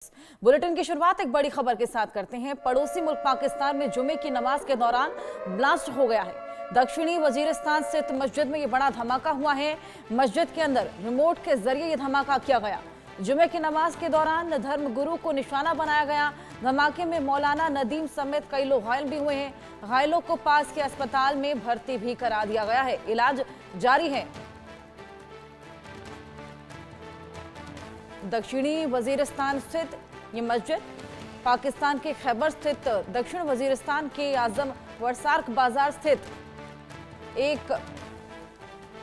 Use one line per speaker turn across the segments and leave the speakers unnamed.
Bulletin की शुरुआत एक बड़ी खबर के साथ करते हैं। पड़ोसी मुल्क पाकिस्तान में जुमे की नमाज के दौरान ब्लास्ट हो गया है। दक्षिणी वजीरिस्तान स्थित मस्जिद में ये बड़ा धमाका हुआ है। मस्जिद के अंदर रिमोट के जरिए ये धमाका किया गया। जुमे की नमाज के दौरान धर्मगुरु को निशाना बनाया गया। धमाके में मौलाना नदीम समेत कई लोग घायल भी हुए हैं। घायलों को पास के अस्पताल में भर्ती भी करा दिया गया है। इलाज जारी है। दक्षिणी वजीरिस्तान स्थित ये मस्जिद पाकिस्तान के खैबर स्थित दक्षिण वजीरिस्तान के आजम वरसार्क बाजार स्थित एक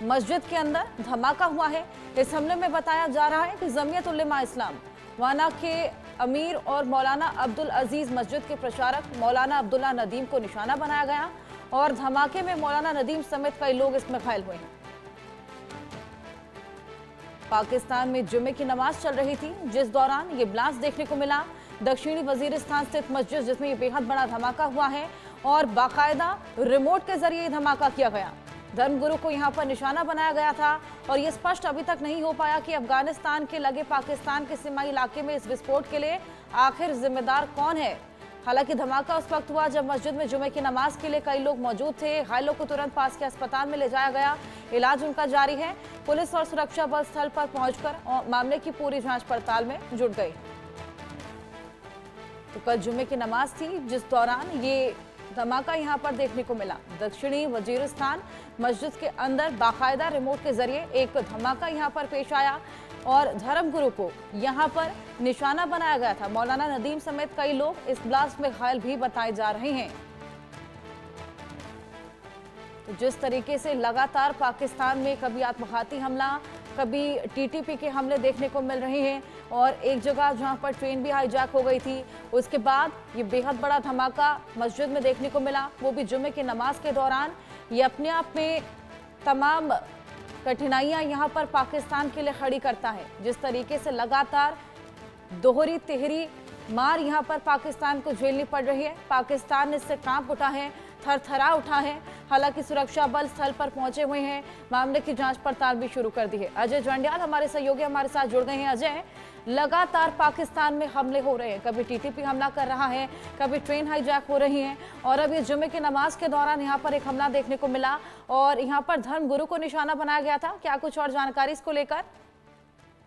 मस्जिद के अंदर धमाका हुआ है। इस हमले में बताया जा रहा है कि जमीयत उलेमा इस्लाम वाना के अमीर और मौलाना अब्दुल अजीज मस्जिद के प्रचारक मौलाना अब्दुल्ला नदीम को निशाना बनाया गया और धमाके में मौलाना नदीम समेत कई लोग इसमें घायल हुए हैं। पाकिस्तान में जुमे की नमाज चल रही थी, जिस दौरान ये ब्लास्ट देखने को मिला। दक्षिणी वजीरिस्तान स्थित मस्जिद जिसमें ये बेहद बड़ा धमाका हुआ है और बाकायदा रिमोट के जरिए धमाका किया गया। धर्मगुरु को यहां पर निशाना बनाया गया था और ये स्पष्ट अभी तक नहीं हो पाया कि अफगानिस्तान के लगे पाकिस्तान के सीमाई इलाके में इस विस्फोट के लिए आखिर जिम्मेदार कौन है। हालांकि धमाका उस वक्त हुआ जब मस्जिद में जुमे की नमाज के लिए कई लोग मौजूद थे। घायलों को तुरंत पास के अस्पताल में ले जाया गया। इलाज उनका जारी है। पुलिस और सुरक्षा बल स्थल पर पहुंचकर मामले की पूरी जांच पड़ताल में जुट गई। तो कल जुमे की नमाज थी, जिस दौरान ये धमाका यहां पर देखने को मिला। दक्षिणी वजीरिस्तान मस्जिद के अंदर बाकायदा रिमोट के जरिए एक धमाका यहां पर पेश आया और धर्मगुरु को यहां पर निशाना बनाया गया था। मौलाना नदीम समेत कई लोग इस ब्लास्ट में घायल भी बताए जा रहे हैं। तो जिस तरीके से लगातार पाकिस्तान में कभी आत्मघाती हमला, कभी टीटीपी के हमले देखने को मिल रहे हैं और एक जगह जहां पर ट्रेन भी हाईजैक हो गई थी, उसके बाद ये बेहद बड़ा धमाका मस्जिद में देखने को मिला, वो भी जुमे की नमाज के दौरान। ये अपने आप में तमाम कठिनाइयां यहां पर पाकिस्तान के लिए खड़ी करता है। जिस तरीके से लगातार दोहरी तिहरी मार यहां पर पाकिस्तान को झेलनी पड़ रही है। पाकिस्तान इससे कांप उठा है, थरथरा उठा है। हालांकि सुरक्षा बल स्थल पर पहुंचे हुए हैं, मामले की जांच पड़ताल भी शुरू कर दी है। अजय जंडियाल हमारे सहयोगी हमारे साथ जुड़ गए हैं। अजय, लगातार पाकिस्तान में हमले हो रहे हैं, कभी टीटीपी हमला कर रहा है, कभी ट्रेन हाईजैक हो रही है और अब ये जुमे की नमाज के दौरान यहाँ पर एक हमला देखने को मिला और यहाँ पर धर्मगुरु को निशाना बनाया गया था। क्या कुछ और जानकारी इसको लेकर?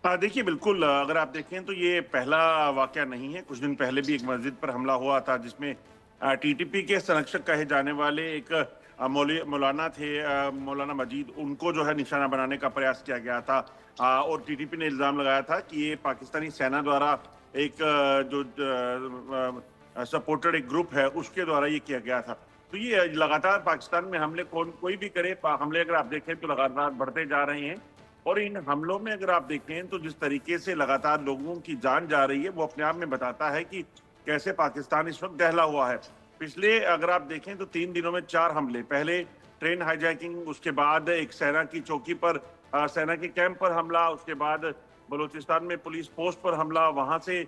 देखिए, बिल्कुल अगर आप देखें तो ये पहला वाकया नहीं है। कुछ दिन पहले भी एक मस्जिद पर हमला हुआ था जिसमें टीटीपी के संरक्षक कहे जाने वाले एक मौलाना थे, मौलाना मजीद, उनको जो है निशाना बनाने का प्रयास किया गया था और टीटीपी ने इल्जाम लगाया था कि ये पाकिस्तानी सेना द्वारा एक जो सपोर्टेड एक ग्रुप है उसके द्वारा ये किया गया था। तो ये लगातार पाकिस्तान में हमले कोई भी करे, हमले अगर आप देखें तो लगातार बढ़ते जा रहे हैं और इन हमलों में अगर आप देखें तो जिस तरीके से लगातार लोगों की जान जा रही है वो अपने आप में बताता है कि कैसे पाकिस्तान इस वक्त दहला हुआ है। पिछले अगर आप देखें तो 3 दिनों में 4 हमले, पहले ट्रेन हाईजैकिंग, उसके बाद एक सेना की चौकी पर, सेना के कैंप पर हमला, उसके बाद बलूचिस्तान में पुलिस पोस्ट पर हमला, वहां से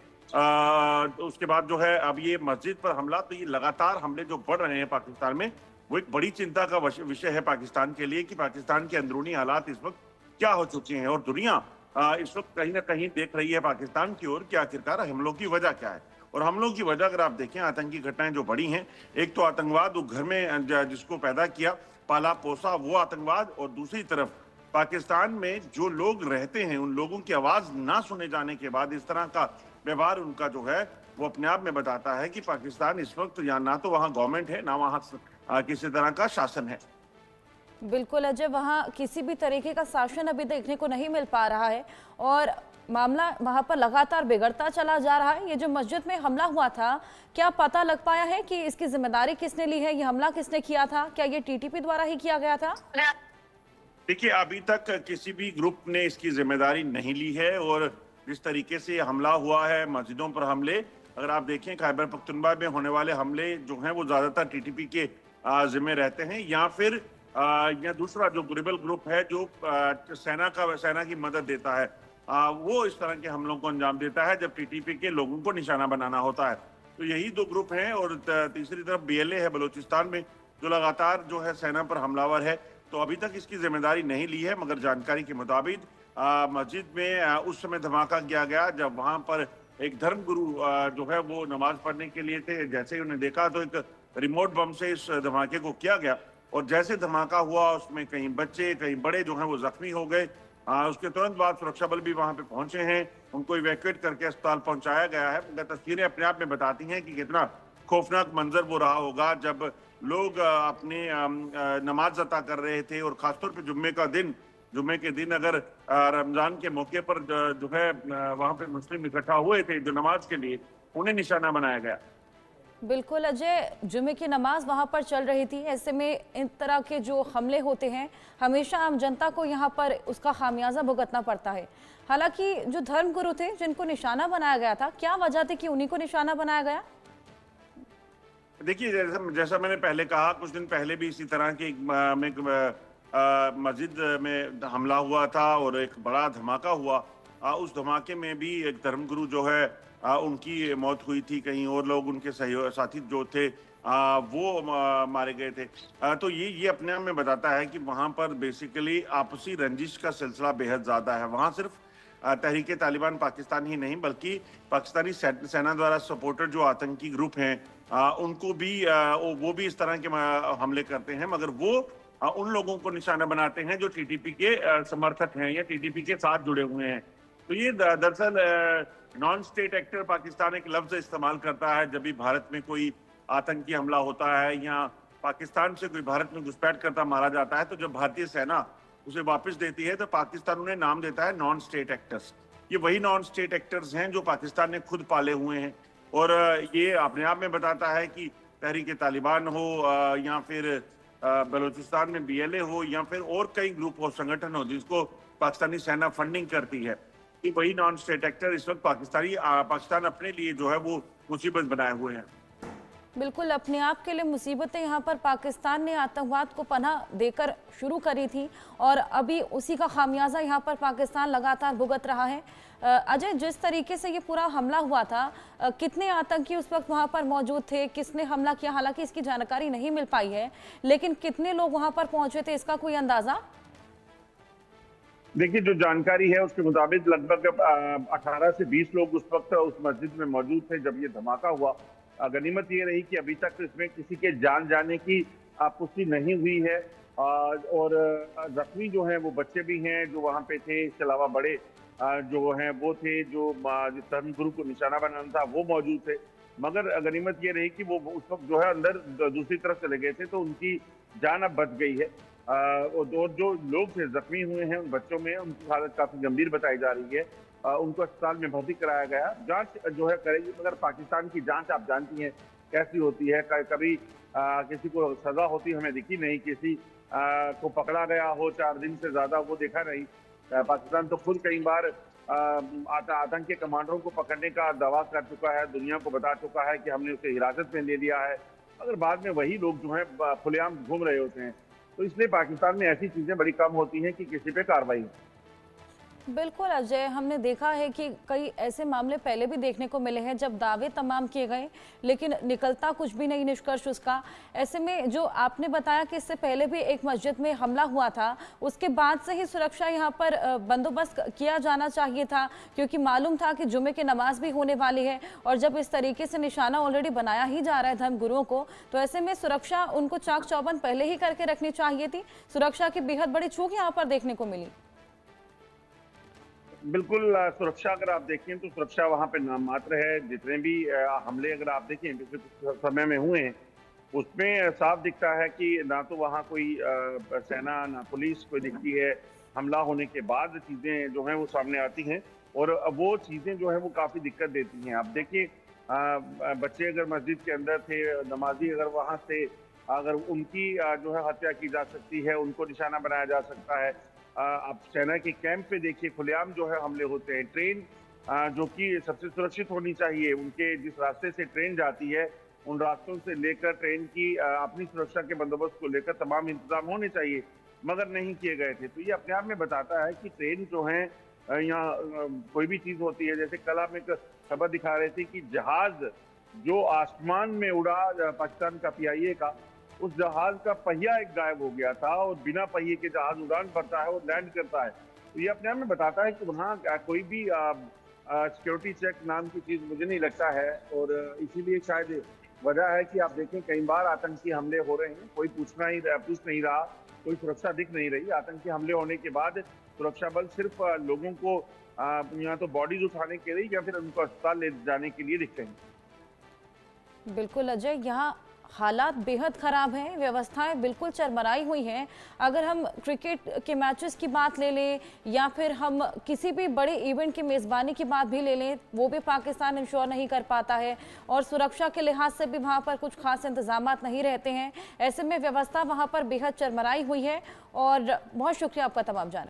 उसके बाद जो है अब ये मस्जिद पर हमला। तो ये लगातार हमले जो बढ़ रहे हैं पाकिस्तान में वो एक बड़ी चिंता का विषय है पाकिस्तान के लिए कि पाकिस्तान के अंदरूनी हालात इस वक्त क्या हो चुके हैं और दुनिया इस वक्त कहीं ना कहीं देख रही है पाकिस्तान की ओर कि आखिरकार हमलों की वजह क्या है। और हमलों की वजह अगर आप देखें, आतंकी घटनाएं जो बढ़ी हैं, एक तो आतंकवाद वो घर में जिसको पैदा किया, पाला पोसा, वो आतंकवाद, और दूसरी तरफ पाकिस्तान में जो लोग रहते हैं उन लोगों की आवाज ना सुने जाने के बाद इस तरह का व्यवहार उनका जो है वो अपने आप में बताता है कि पाकिस्तान इस वक्त या ना तो वहाँ गवर्नमेंट है, ना वहाँ किसी तरह का शासन है।
बिल्कुल अजय, वहाँ किसी भी तरीके का शासन अभी देखने को नहीं मिल पा रहा है और मामला वहां पर लगातार बिगड़ता चला जा रहा है। ये जो मस्जिद में हमला हुआ था, क्या पता लग पाया है कि इसकी जिम्मेदारी किसने ली है? ये हमला किसने किया था? क्या ये टीटीपी द्वारा ही किया गया था?
देखिए, अभी तक किसी भी ग्रुप ने इसकी जिम्मेदारी नहीं ली है और जिस तरीके से हमला हुआ है, मस्जिदों पर हमले, अगर आप देखें खैबर पख्तूनख्वा में होने वाले हमले जो हैं वो ज्यादातर टीटीपी के जिम्मे रहते हैं या फिर या दूसरा जो रिबेल ग्रुप है जो सेना की मदद देता है, वो इस तरह के हमलों को अंजाम देता है जब टीटीपी के लोगों को निशाना बनाना होता है। तो यही 2 ग्रुप हैं और तीसरी तरफ बीएलए है बलूचिस्तान में जो लगातार जो है सेना पर हमलावर है। तो अभी तक इसकी जिम्मेदारी नहीं ली है, मगर जानकारी के मुताबिक मस्जिद में उस समय धमाका किया गया जब वहां पर एक धर्मगुरु जो है वो नमाज पढ़ने के लिए थे। जैसे ही उन्हें देखा तो एक रिमोट बम से इस धमाके को किया गया और जैसे धमाका हुआ उसमें कहीं बच्चे कहीं बड़े जो हैं वो जख्मी हो गए। उसके तुरंत बाद सुरक्षा बल भी वहां पे पहुंचे हैं, उनको इवैक्यूएट करके अस्पताल पहुंचाया गया है। मगर तस्वीरें अपने आप में बताती हैं कि कितना खौफनाक मंजर वो रहा होगा जब लोग अपने नमाज अता कर रहे थे और खासतौर पर जुम्मे के दिन अगर रमजान के मौके पर जो है वहां पे मुस्लिम इकट्ठा हुए थे जो नमाज के लिए, उन्हें निशाना बनाया गया।
बिल्कुल अजय, जुमे की नमाज वहां पर चल रही थी। ऐसे में इन तरह के जो हमले होते हैं हमेशा आम जनता को यहां पर उसका खामियाजा भुगतना पड़ता है। हालांकि जो धर्मगुरु थे जिनको निशाना बनाया गया था, क्या वजह थी कि उन्हीं को निशाना बनाया गया?
देखिए, जैसा मैंने पहले कहा, कुछ दिन पहले भी इसी तरह की मस्जिद में हमला हुआ था और एक बड़ा धमाका हुआ। उस धमाके में भी एक धर्मगुरु जो है उनकी मौत हुई थी, कहीं और लोग उनके साथी जो थे वो मारे गए थे। तो ये अपने आप में बताता है कि वहां पर बेसिकली आपसी रंजिश का सिलसिला बेहद ज्यादा है। वहां सिर्फ तहरीके तालिबान पाकिस्तान ही नहीं बल्कि पाकिस्तानी सेना द्वारा सपोर्टेड जो आतंकी ग्रुप हैं उनको भी वो भी इस तरह के हमले करते हैं, मगर वो उन लोगों को निशाना बनाते हैं जो टीटीपी के समर्थक हैं या टीटीपी के साथ जुड़े हुए हैं। तो ये दरअसल नॉन स्टेट एक्टर पाकिस्तान एक लफ्ज इस्तेमाल करता है जब भी भारत में कोई आतंकी हमला होता है या पाकिस्तान से कोई भारत में घुसपैठ करता मारा जाता है, तो जब भारतीय सेना उसे वापस देती है तो पाकिस्तान उन्हें नाम देता है नॉन स्टेट एक्टर्स। ये वही नॉन स्टेट एक्टर्स हैं जो पाकिस्तान ने खुद पाले हुए हैं और ये अपने आप में बताता है कि तहरीके तालिबान हो या फिर बलूचिस्तान में बीएलए हो या फिर और कई ग्रुप हो, संगठन हो जिसको पाकिस्तानी सेना फंडिंग करती है, कि वही नॉन स्टेट एक्टर इस वक्त पाकिस्तान अपने लिए जो है वो मुसीबत बनाए हुए हैं।
बिल्कुल, अपने आप के लिए मुसीबतें यहाँ पर पाकिस्तान ने आतंकवाद को पनाह देकर शुरू करी थी और अभी उसी का खामियाजा यहाँ पर पाकिस्तान लगातार भुगत रहा है। अजय, जिस तरीके से ये पूरा हमला हुआ था, कितने आतंकी उस वक्त वहाँ पर मौजूद थे, किसने हमला किया, हालांकि इसकी जानकारी नहीं मिल पाई है, लेकिन कितने लोग वहाँ पर पहुंचे थे, इसका कोई अंदाजा?
देखिए, जो जानकारी है उसके मुताबिक लगभग 18 से 20 लोग उस वक्त उस मस्जिद में मौजूद थे जब ये धमाका हुआ। गनीमत ये रही कि अभी तक इसमें किसी के जान जाने की पुष्टि नहीं हुई है और जख्मी जो हैं वो बच्चे भी हैं जो वहाँ पे थे। इसके अलावा बड़े जो हैं वो थे, जो धर्मगुरु को निशाना बनाना था वो मौजूद थे। मगर गनीमत ये रही कि वो उस वक्त जो है अंदर दूसरी तरफ चले गए थे, तो उनकी जान अब बच गई है। और जो लोग थे जख्मी हुए हैं उन बच्चों में, उनकी हालत काफी गंभीर बताई जा रही है। उनको अस्पताल में भर्ती कराया गया। जांच जो है करेगी, मगर पाकिस्तान की जांच आप जानती हैं कैसी होती है। कभी किसी को सजा होती हमें दिखी नहीं, किसी को पकड़ा गया हो 4 दिन से ज्यादा वो देखा नहीं। पाकिस्तान तो खुद कई बार आतंक के कमांडरों को पकड़ने का दावा कर चुका है, दुनिया को बता चुका है कि हमने उसे हिरासत में ले लिया है, मगर बाद में वही लोग जो है खुलेआम घूम रहे होते हैं। तो इसलिए पाकिस्तान में ऐसी चीजें बड़ी कम होती हैं कि किसी पे कार्रवाई।
बिल्कुल अजय, हमने देखा है कि कई ऐसे मामले पहले भी देखने को मिले हैं जब दावे तमाम किए गए लेकिन निकलता कुछ भी नहीं निष्कर्ष उसका। ऐसे में जो आपने बताया कि इससे पहले भी एक मस्जिद में हमला हुआ था, उसके बाद से ही सुरक्षा यहाँ पर बंदोबस्त किया जाना चाहिए था, क्योंकि मालूम था कि जुमे की नमाज भी होने वाली है और जब इस तरीके से निशाना ऑलरेडी बनाया ही जा रहा है धर्मगुरुओं को, तो ऐसे में सुरक्षा उनको चाक चौबंद पहले ही करके रखनी चाहिए थी। सुरक्षा की बेहद बड़ी चूक यहाँ पर देखने को मिली।
बिल्कुल, सुरक्षा अगर आप देखें तो सुरक्षा वहां पे नाम मात्र है। जितने भी हमले अगर आप देखें पिछले कुछ समय में हुए हैं उसमें साफ दिखता है कि ना तो वहां कोई सेना ना पुलिस कोई दिखती है। हमला होने के बाद चीजें जो हैं वो सामने आती हैं और वो चीजें जो है वो काफी दिक्कत देती हैं। आप देखिए, बच्चे अगर मस्जिद के अंदर थे, नमाजी अगर वहां से अगर उनकी जो है हत्या की जा सकती है, उनको निशाना बनाया जा सकता है। आप सेना के कैंप पे देखिए, खुलेआम जो है हमले होते हैं। ट्रेन जो कि सबसे सुरक्षित होनी चाहिए, उनके जिस रास्ते से ट्रेन जाती है उन रास्तों से लेकर ट्रेन की अपनी सुरक्षा के बंदोबस्त को लेकर तमाम इंतजाम होने चाहिए, मगर नहीं किए गए थे। तो ये अपने आप में बताता है कि ट्रेन जो है यहाँ कोई भी चीज होती है। जैसे कल हम एक खबर दिखा रहे थे कि जहाज जो आसमान में उड़ा पाकिस्तान का PIA का, उस जहाज का पहिया एक गायब हो गया था और बिना पहिए के जहाज उड़ान भरता है और लैंड करता है। तो ये अपने आप में बताता है कि वहाँ कोई भी सिक्योरिटी चेक नाम की चीज मुझे नहीं लगता है, और इसीलिए शायद वजह है कि आप देखें कई बार आतंकी हमले हो रहे हैं, कोई पूछ नहीं रहा, कोई सुरक्षा दिख नहीं रही। आतंकी हमले होने के बाद सुरक्षा बल सिर्फ लोगों को या तो बॉडीज उठाने के लिए या फिर उनको अस्पताल ले जाने के लिए दिखते हैं।
बिल्कुल अजय, यहाँ हालात बेहद खराब हैं, व्यवस्थाएं बिल्कुल चरमराई हुई हैं। अगर हम क्रिकेट के मैचेस की बात ले लें या फिर हम किसी भी बड़े इवेंट की मेज़बानी की बात भी ले लें, वो भी पाकिस्तान इंश्योर नहीं कर पाता है और सुरक्षा के लिहाज से भी वहाँ पर कुछ खास इंतजामात नहीं रहते हैं। ऐसे में व्यवस्था वहाँ पर बेहद चरमराई हुई है। और बहुत शुक्रिया आपका तमाम जानकारी।